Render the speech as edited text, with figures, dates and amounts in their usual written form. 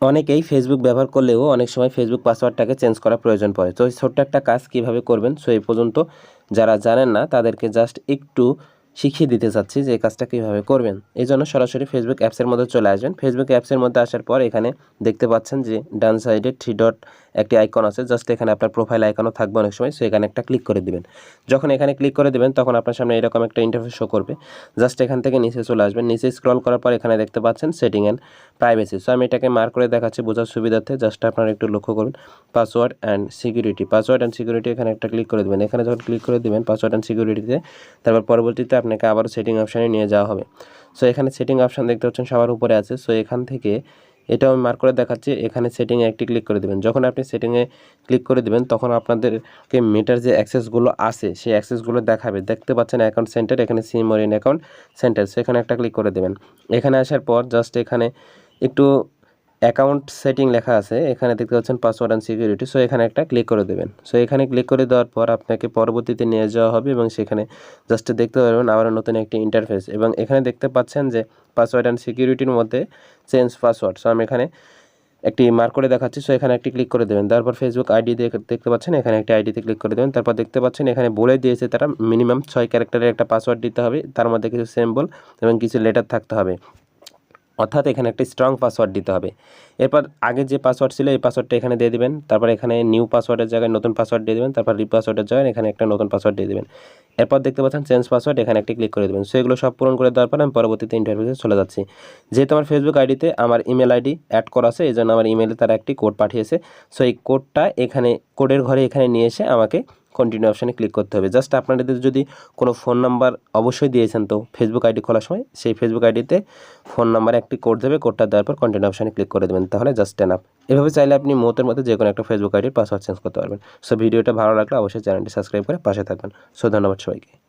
অনেকেই ফেসবুক ব্যবহার করলেও অনেক সময় ফেসবুক পাসওয়ার্ডটাকে চেঞ্জ করার প্রয়োজন পড়ে। তো এই ছোট্ট একটা কাজ কিভাবে করবেন, সো এই পর্যন্ত যারা জানেন না তাদেরকে জাস্ট একটু শিখিয়ে দিতে চাচ্ছি যে এই কাজটা কীভাবে করবেন। এই জন্য সরাসরি ফেসবুক অ্যাপসের মধ্যে চলে আসবেন। ফেসবুক অ্যাপসের মধ্যে আসার পর এখানে দেখতে পাচ্ছেন যে ডান সাইডে 3 ডট একটি আইকন আছে, জাস্ট এখানে আপনার প্রোফাইল আইকনও থাকবে অনেক সময়, সো এখানে একটা ক্লিক করে দিবেন। যখন এখানে ক্লিক করে দেবেন তখন আপনার সামনে এরকম একটা ইন্টারফেস শো করবে। জাস্ট এখান থেকে নিচে চলে আসবেন, নিচে স্ক্রল করার পর এখানে দেখতে পাচ্ছেন সেটিং অ্যান্ড প্রাইভেসি। সো আমি এটাকে মার্ক করে দেখাচ্ছি বোঝার সুবিধার্থে, জাস্ট আপনারা একটু লক্ষ্য করুন। পাসওয়ার্ড অ্যান্ড সিকিউরিটি এখানে একটা ক্লিক করে দেবেন। এখানে যখন ক্লিক করে দেবেন পাসওয়ার্ড অ্যান্ড সিকিউরিটিতে, তারপর পরবর্তীতে আপনাকে আবারও সেটিং অপশানে নিয়ে যাওয়া হবে। সো এখানে সেটিং অপশান দেখতে পাচ্ছেন সবার উপরে আছে। সো এখান থেকে এটাও আমি মার্ক করে দেখাচ্ছি, এখানে সেটিংয়ে একটি ক্লিক করে দেবেন। যখন আপনি সেটিংয়ে ক্লিক করে দেবেন তখন আপনাদেরকে মেটার যে অ্যাক্সেসগুলো আছে সেই অ্যাক্সেসগুলো দেখাবে। দেখতে পাচ্ছেন অ্যাকাউন্ট সেন্টার, এখানে সিম ওর ইন অ্যাকাউন্ট সেন্টার, সেখানে একটা ক্লিক করে দেবেন। এখানে আসার পর জাস্ট এখানে একটু অ্যাকাউন্ট সেটিং লেখা আছে, এখানে দেখতে পাচ্ছেন পাসওয়ার্ড অ্যান্ড সিকিউরিটি, সো এখানে একটা ক্লিক করে দেবেন। সো এখানে ক্লিক করে দেওয়ার পর আপনাকে পরবর্তীতে নিয়ে যাওয়া হবে এবং সেখানে জাস্ট দেখতে পারবেন আবার নতুন একটি ইন্টারফেস, এবং এখানে দেখতে পাচ্ছেন যে পাসওয়ার্ড অ্যান্ড সিকিউরিটির মধ্যে চেঞ্জ পাসওয়ার্ড। সো আমি এখানে একটি মার্ক করে দেখাচ্ছি, সো এখানে একটি ক্লিক করে দেবেন। তারপর ফেসবুক আইডি দেখতে পাচ্ছেন, এখানে একটি আইডিতে ক্লিক করে দেবেন। তারপর দেখতে পাচ্ছেন এখানে বলে দিয়েছে তারা মিনিমাম 6 ক্যারেক্টারের একটা পাসওয়ার্ড দিতে হবে, তার মধ্যে কিছু সিম্বল এবং কিছু লেটার থাকতে হবে, অর্থাৎ এখানে একটা স্ট্রং পাসওয়ার্ড দিতে হবে। এরপর আগে যে পাসওয়ার্ড ছিল এই পাসওয়ার্ডটা এখানে দিয়ে দিবেন। তারপর এখানে নিউ পাসওয়ার্ডের জায়গায় নতুন পাসওয়ার্ড দিয়ে দেবেন। তারপর রিপাসওয়ার্ডের জায়গায় এখানে একটা নতুন পাসওয়ার্ড দিয়ে দেবেন। এরপর দেখতে পাচ্ছেন চেঞ্জ পাসওয়ার্ড, এখানে একটি ক্লিক করে দেবেন। সো এগুলো সব পূরণ করে দেওয়ার পর আমি পরবর্তীতে ইন্টারভিউতে চলে যাচ্ছি। যেহেতু আমার ফেসবুক আইডিতে আমার ইমেল আইডি অ্যাড করা আছে, এই জন্য আমার ইমেলে তারা একটি কোড পাঠিয়েছে। সো এই কোডটা এখানে কোডের ঘরে এখানে নিয়ে এসে আমাকে কন্টিনিউ অপশানে ক্লিক করতে হবে। জাস্ট আপনাদের যদি কোনো ফোন নাম্বার অবশ্যই দিয়েছেন তো ফেসবুক আইডি খোলার সময়, সেই ফেসবুক আইডিতে ফোন নাম্বারে একটি কোড দেবে, কোডটা দেওয়ার পর কন্টিনিউ অপশানে ক্লিক করে দেবেন, তাহলে জাস্ট এনাফ। এভাবে চাইলে আপনি মুহূর্তের মধ্যে যে কোনো একটা ফেসবুক আইডির পাসওয়ার্ড চেঞ্জ করতে পারবেন। সো ভিডিওটা ভালো লাগলে অবশ্যই চ্যানেলটি সাবস্ক্রাইব করে পাশে থাকবেন। সো ধন্যবাদ সবাইকে।